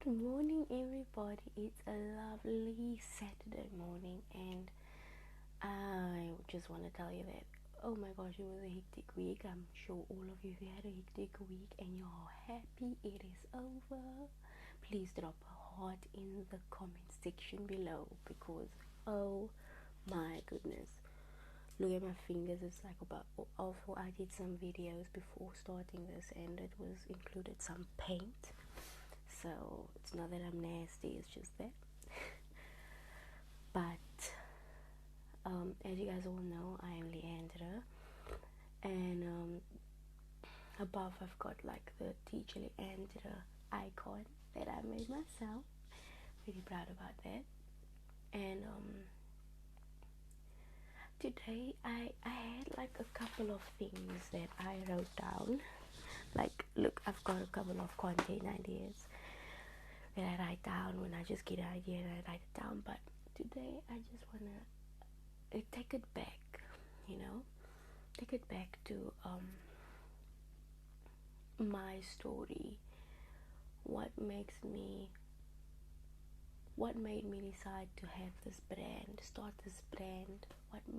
Good morning, everybody. It's a lovely Saturday morning, and I just want to tell you that oh my gosh, it was a hectic week. I'm sure all of you had a hectic week and you're happy it is over. Please drop a heart in the comment section below because oh my goodness, look at my fingers. It's like about also I did some videos before starting this, and it was included some paint. So it's not that I'm nasty, it's just that. But as you guys all know, I am Leandra, and above I've got like the teacher Leandra icon that I made myself. Really proud about that. And today I had like a couple of things that I wrote down. Like, look, I've got a couple of content ideas that I write down when I just get an idea and I write it down. But today I just wanna take it back, take it back to my story. What made me decide to have this brand, start this brand?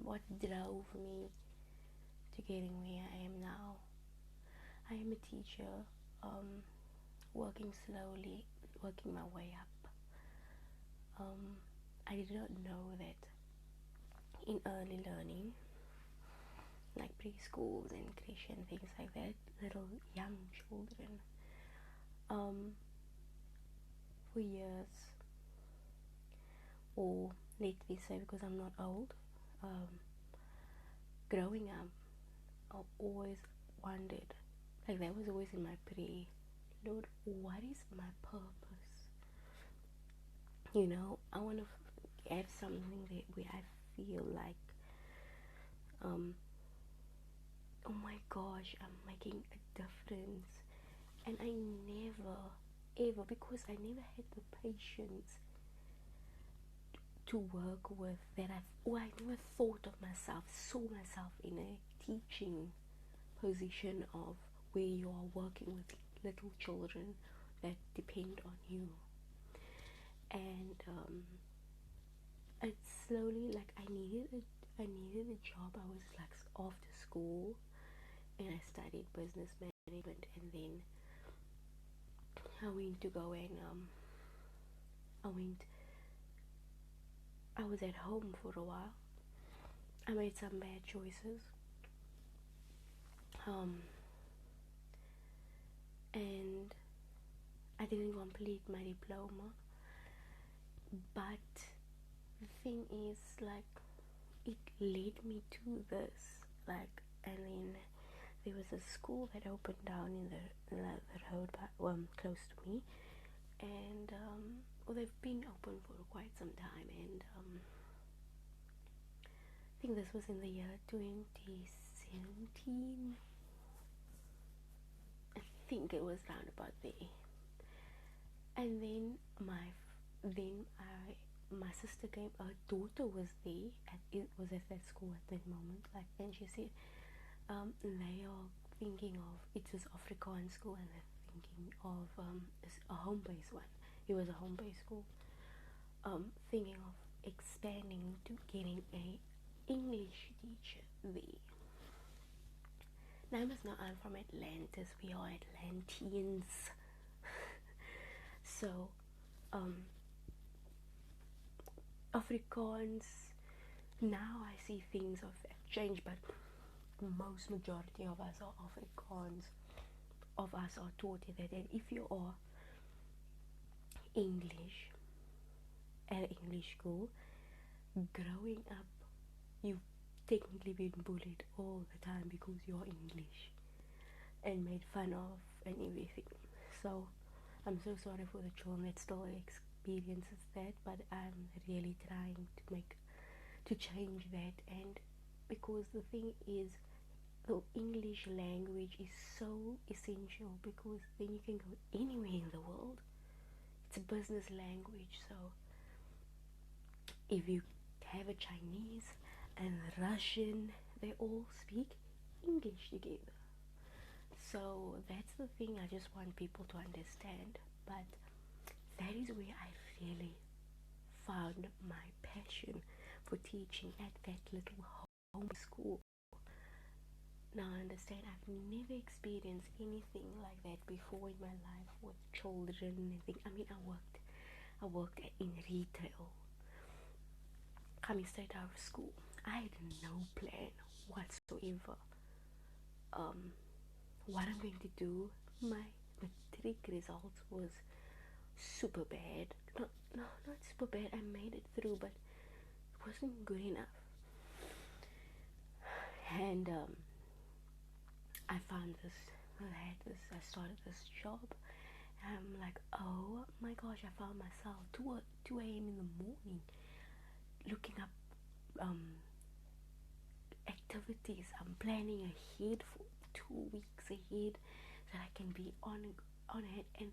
What drove me to getting where I am now? I am a teacher, working slowly, working my way up. I did not know that in early learning, like preschools and creche and things like that, little young children, for years, or let me say, because I'm not old, growing up, I always wondered, like that was always in my prayer, Lord, what is my purpose? I want to have something that where I feel like, oh my gosh, I'm making a difference. And I never, ever, because I never had the patience to work with that. I never thought of myself, saw myself in a teaching position of where you are working with little children that depend on you. And it's slowly like I needed a job. I was like after school, and I studied business management, and then I went to go and I was at home for a while. I made some bad choices, and I didn't complete my diploma. But the thing is, like, it led me to this, like, and then there was a school that opened down in the road, close to me, and well, they've been open for quite some time, and I think this was in the year 2017. I think it was round about there. And then my sister came. Her daughter was there. It was at that school at that moment. Like, and she said, they are thinking of, it's this Afrikaans school, and they're thinking of a home-based one. It was a home-based school. Thinking of expanding to getting a English teacher there. Now I must know I'm from Atlantis. We are Atlanteans. So, Afrikaans, now I see things have changed, but most majority of us are Afrikaans. Of us are taught that if you are English at English school, growing up, you've technically been bullied all the time because you're English and made fun of and everything. So I'm so sorry for the children that still experiences that, but I'm really trying to change that. And because the thing is, the English language is so essential, because then you can go anywhere in the world. It's a business language. So if you have a Chinese and Russian, they all speak English together. So that's the thing I just want people to understand. But really found my passion for teaching at that little home school. Now I understand I've never experienced anything like that before in my life with children and anything. I mean, I worked in retail. Coming straight out of school, I had no plan whatsoever. What I'm going to do. My matric results was super bad. No, not super bad. I made it through, but it wasn't good enough. And I found this. I started this job. And I'm like, oh my gosh! I found myself 2 a.m. in the morning looking up activities. I'm planning ahead for 2 weeks ahead so that I can be on it. And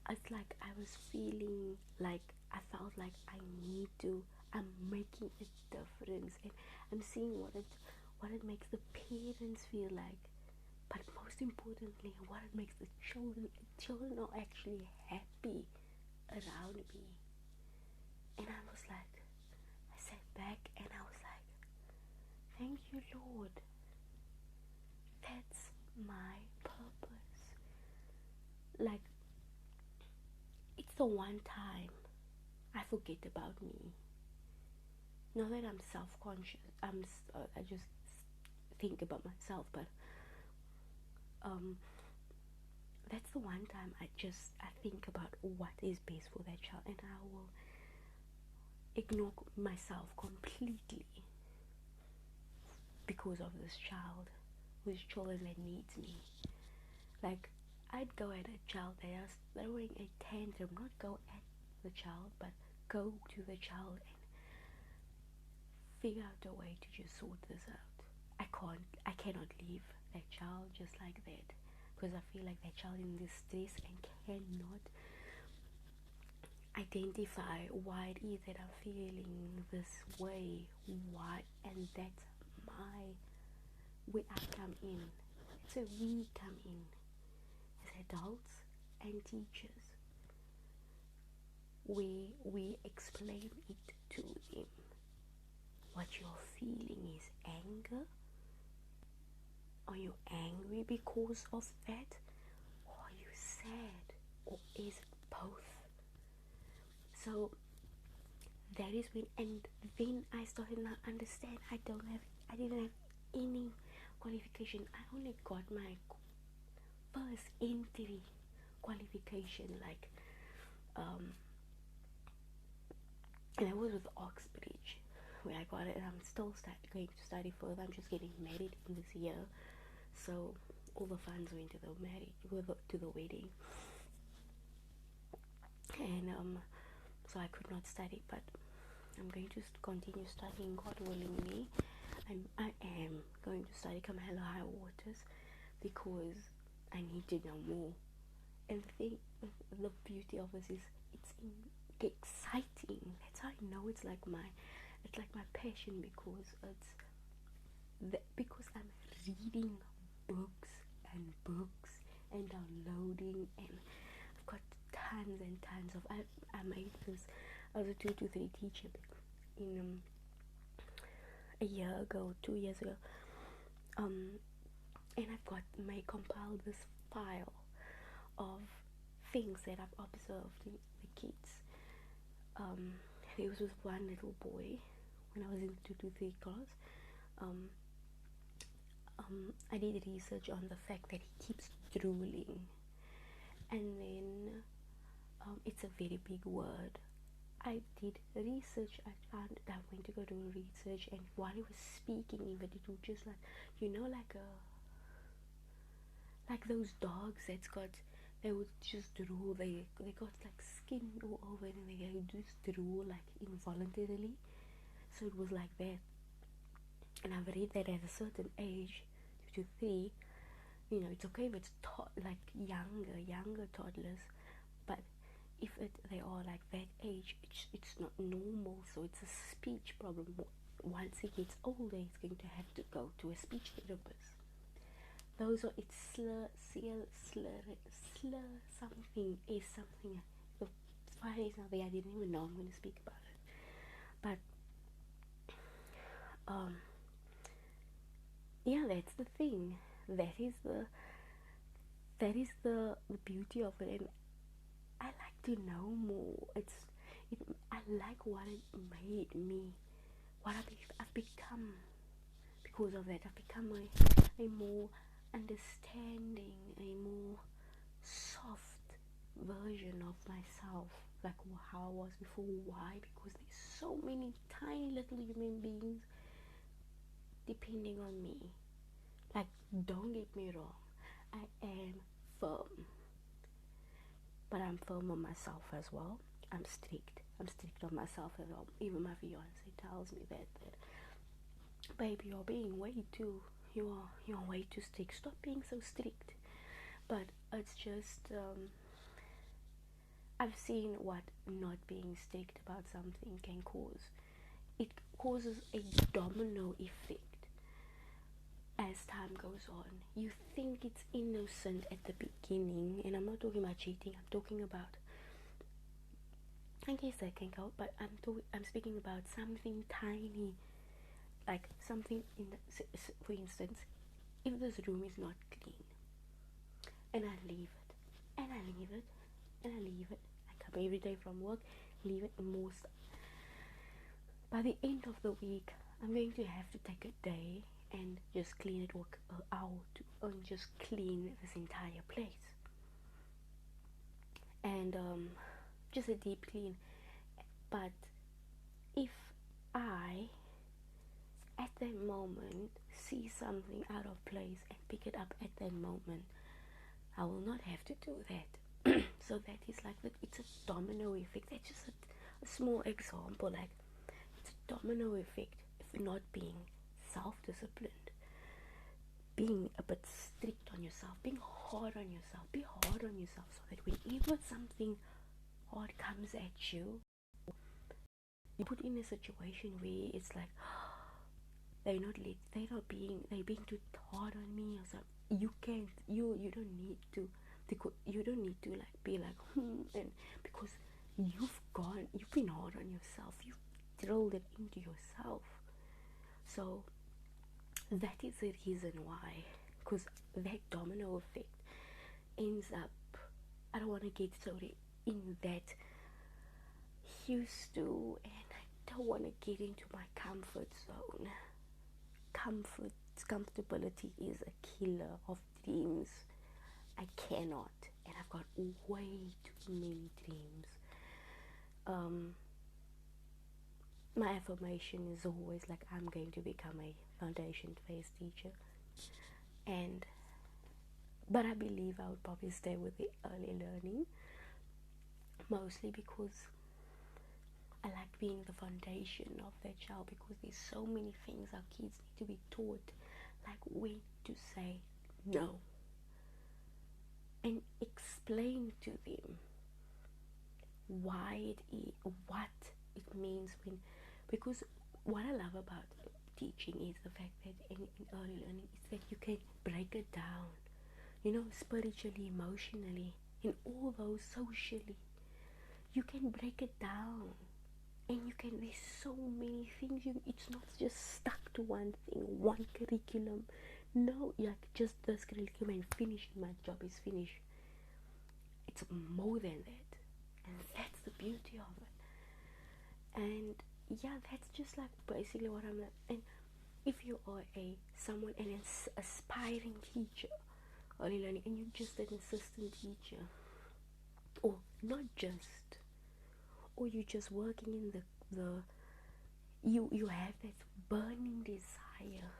it's like I was feeling like I felt like I'm making a difference, and I'm seeing what it makes the parents feel like, but most importantly what it makes the children are actually happy around me. And I sat back and I was like, thank you, Lord. That's my purpose. Like, it's the one time I forget about me. Not that I'm self-conscious. I just think about myself, but that's the one time I think about what is best for that child, and I will ignore myself completely because of this children that needs me. Like, I'd go at a child that is throwing a tantrum, not go at the child, but go to the child and figure out a way to just sort this out. I cannot leave that child just like that, because I feel like that child in distress and cannot identify why it is that I'm feeling this way. Why? And that's where I come in. So we come in as adults and teachers. We explain it to them. What you're feeling is anger. Are you angry because of that? Or are you sad? Or is it both? So that is when, and then I started to understand I didn't have any qualification. I only got my first entry qualification, like and I was with Oxbridge where I got it, and I'm still going to study further. I'm just getting married in this year, so all the funds went to the wedding, and so I could not study, but I'm going to continue studying, God willingly. I am going to study come hell or high waters, because I need to know more. And the beauty of this is it's exciting. That's how I know it's like my passion, because because I'm reading books and downloading, and I've got tons and tons of I made this. I was a 2 to 3 teacher in a year ago, 2 years ago, and I've compiled this file of things that I've observed in the kids. There was with one little boy when I was in the 2 to 3 class. I did research on the fact that he keeps drooling, and then it's a very big word. I did research. I went to go do research, and while he was speaking, even it would just like those dogs they would just drool. They got like skin all over it, and they would just drool like involuntarily. So it was like that. And I've read that at a certain age, 2 to 3, it's okay if it's like younger toddlers, but if they are like that age, it's not normal. So it's a speech problem. Once he gets older, he's going to have to go to a speech therapist. It's slur something is something. The Friday's not there. I didn't even know I'm going to speak about it. But yeah, that's the thing. That is the beauty of it, and I like to know more. I like what it made me, what I've become because of that. I've become a more understanding, a more soft version of myself, like how I was before. Why? Because there's so many tiny little human beings depending on me. Like, don't get me wrong, I am firm, but I'm firm on myself as well. I'm strict on myself as well. Even my fiance tells me that baby, you're being way too, you're way too strict. Stop being so strict. But it's just I've seen what not being strict about something can cause. It causes a domino effect as time goes on. You think it's innocent at the beginning, and I'm not talking about cheating. I'm talking about, I guess that can go, but I'm speaking about something tiny, like something for instance, if this room is not clean, and I leave it, and I leave it, and I leave it. I come every day from work, leave it, and most. By the end of the week, I'm going to have to take a day and just clean it, or out, and just clean this entire place, and just a deep clean. But if I, at that moment, see something out of place and pick it up at that moment, I will not have to do that. So that is like that. It's a domino effect. That's just a small example. Like, it's a domino effect. If you're not being self-disciplined, being a bit strict on yourself, being hard on yourself, be hard on yourself, so that whenever something hard comes at you, you put in a situation where it's like they're being too hard on me or something. You don't need to, because you don't need to like be like and because you've been hard on yourself, you've drilled it into yourself. So that is the reason why, because that domino effect ends up, I don't want to get so in that used to, and I don't want to get into my comfort zone. Comfortability is a killer of dreams. I cannot, and I've got way too many dreams. My affirmation is always like, I'm going to become a foundation phase teacher, but I believe I would probably stay with the early learning, mostly because I like being the foundation of that child, because there's so many things our kids need to be taught, like when to say no, and explain to them why it is, what it means when, because what I love about teaching is the fact that in early learning is that you can break it down, spiritually, emotionally, and all those socially. You can break it down, and there's so many things. It's not just stuck to one thing, one curriculum. No, like just this curriculum and finish, my job is finished. It's more than that, and that's the beauty of it. And yeah, that's just like basically what I'm like. And if you are an aspiring teacher, early learning, and you're just an assistant teacher, or not just, or you're just working in the you have that burning desire,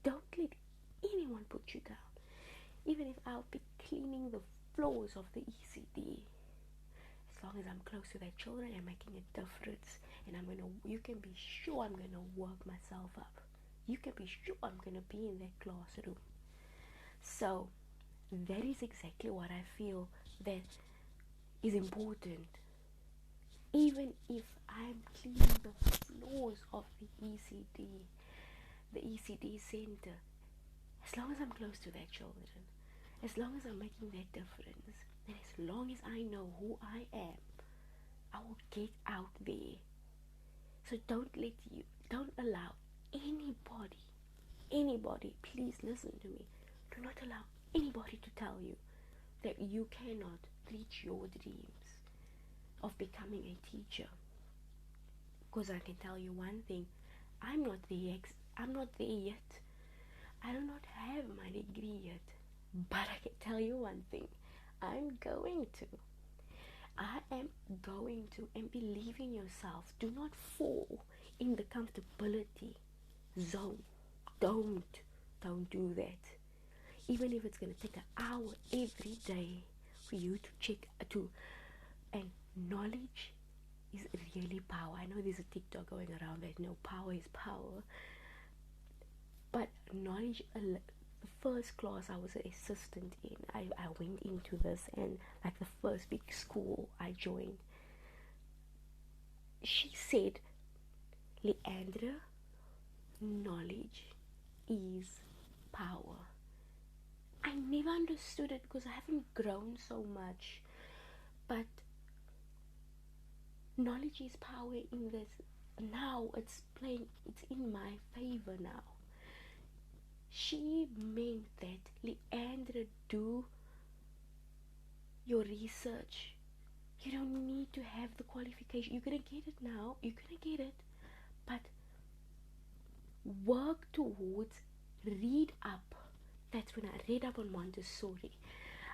don't let anyone put you down. Even if I'll be cleaning the floors of the ECD, as long as I'm close to their children and making a difference, and you can be sure I'm gonna work myself up. You can be sure I'm gonna be in that classroom. So that is exactly what I feel that is important. Even if I'm cleaning the floors of the ECD center, as long as I'm close to their children, as long as I'm making that difference, And as long as I know who I am, I will get out there. So don't allow anybody, please listen to me. Do not allow anybody to tell you that you cannot reach your dreams of becoming a teacher. Because I can tell you one thing, I'm not there yet. I do not have my degree yet. But I can tell you one thing, I'm going to. I am going to, and believe in yourself. Do not fall in the comfortability zone. Don't do that. Even if it's going to take an hour every day for you to check and knowledge is really power. I know there's a TikTok going around that no, power is power. But knowledge, the first class I was an assistant in, I went into this, and like the first big school I joined, she said, Leandra, knowledge is power. I never understood it because I haven't grown so much, but knowledge is power in this. Now it's in my favor now. She meant that, Leandra, do your research. You don't need to have the qualification. You're gonna get it now. You're gonna get it. But work towards, read up. That's when I read up on Montessori.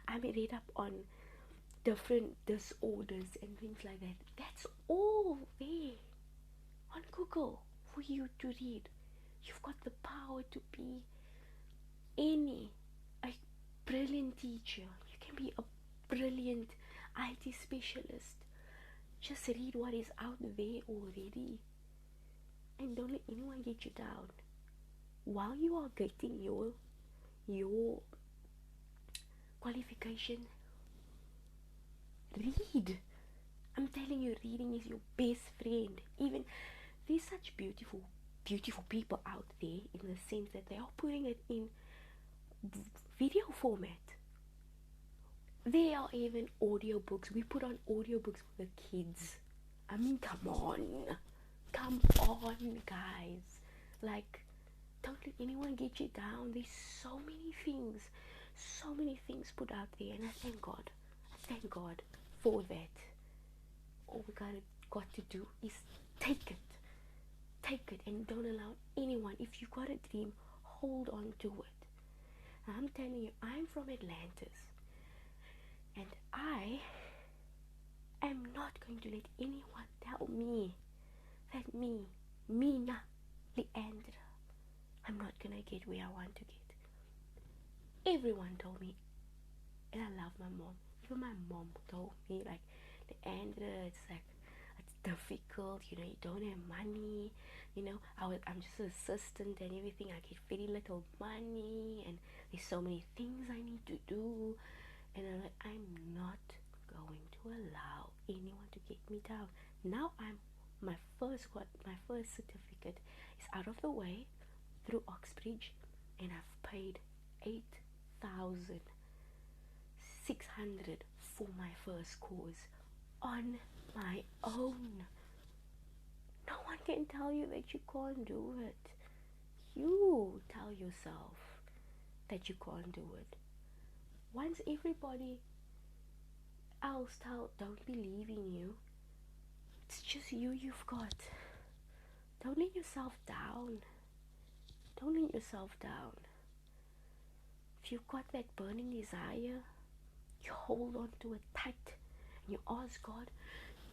I read up on different disorders and things like that. That's all there on Google for you to read. You've got the power to be a brilliant teacher. You can be a brilliant IT specialist. Just read what is out there already, and don't let anyone get you down. While you are getting your qualification, read. I'm telling you, reading is your best friend. Even there's such beautiful people out there, in the sense that they are putting it in video format. There are even audiobooks. We put on audiobooks for the kids. I mean, come on, guys. Like, don't let anyone get you down. There's so many things put out there, and I thank God for that. All we got to do is take it, and don't allow anyone. If you got a dream, hold on to it. I'm telling you, I'm from Atlantis, and I am not going to let anyone tell me that Mina, Leandra, I'm not gonna get where I want to get. Everyone told me, and I love my mom. Even my mom told me, like, Leandra, it's difficult, you don't have money, I'm just an assistant and everything. I get very little money, and there's so many things I need to do, and I'm not going to allow anyone to get me down. Now my first certificate is out of the way through Oxbridge, and I've paid 8,600 for my first course on my own. No one can tell you that you can't do it. You tell yourself that you can't do it. Once everybody else don't believe in you, it's just you've got. Don't let yourself down. If you've got that burning desire, you hold on to it tight, and you ask God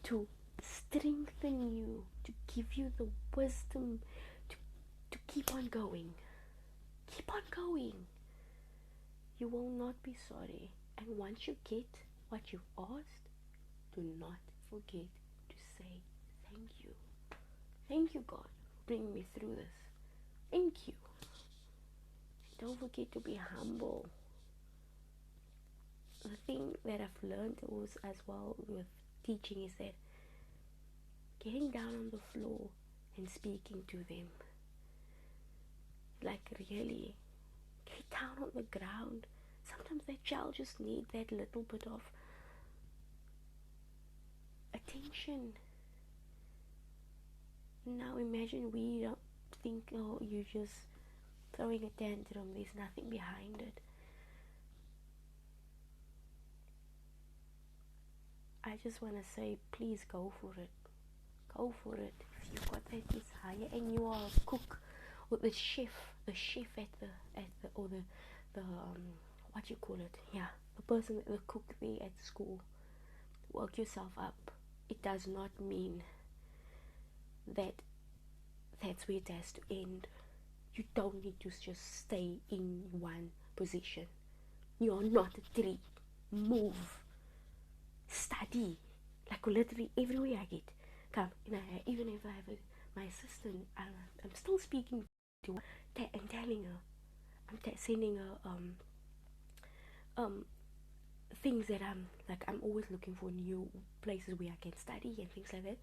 to strengthen you, to give you the wisdom to keep on going. You will not be sorry. And once you get what you've asked, do not forget to say thank you. Thank you, God, for bringing me through this. Thank you. Don't forget to be humble. The thing that I've learned was, as well, with teaching, is that getting down on the floor and speaking to them. Like, really, get down on the ground. Sometimes that child just needs that little bit of function. Now imagine we don't think, oh, you're just throwing a tantrum, there's nothing behind it. I just want to say, please go for it. Go for it. If you've got that desire and you are a cook or the chef at the what you call it? Yeah, the person, the cook there at school. Work yourself up. It does not mean that that's where it has to end. You don't need to just stay in one position. You're not a tree. Move. Study. Like literally everywhere I get. Come, even if I have my assistant, I'm still speaking to her and telling her. I'm sending her things that I'm always looking for new places where I can study and things like that.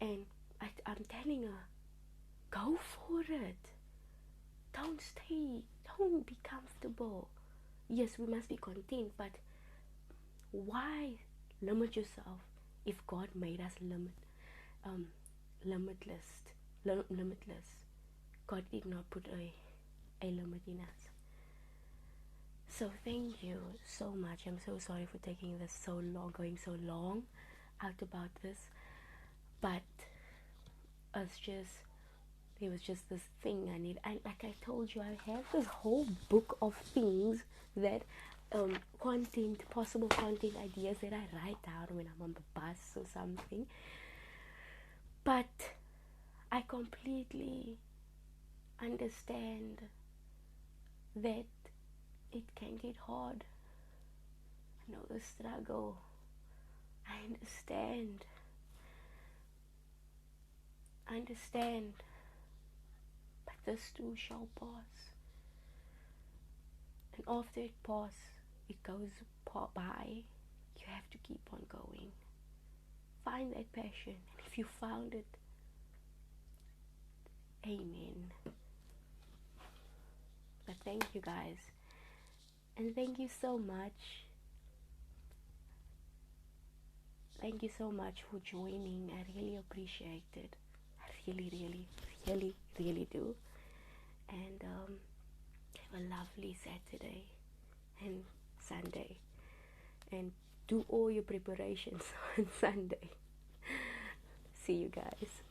And I'm telling her, go for it. Don't stay. Don't be comfortable. Yes, we must be content, but why limit yourself if God made us limitless? God did not put a limit in us. So thank you so much. I'm so sorry for taking this so long, going so long out about this, but there was just this thing I need. Like I told you, I have this whole book of things that possible content ideas that I write down when I'm on the bus or something. But I completely understand that it can get hard. I know the struggle. I understand. But this too shall pass. And after it passes, it goes by. You have to keep on going. Find that passion. And if you found it, amen. But thank you guys. And thank you so much. Thank you so much for joining. I really appreciate it. I really do. And have a lovely Saturday and Sunday. And do all your preparations on Sunday. See you guys.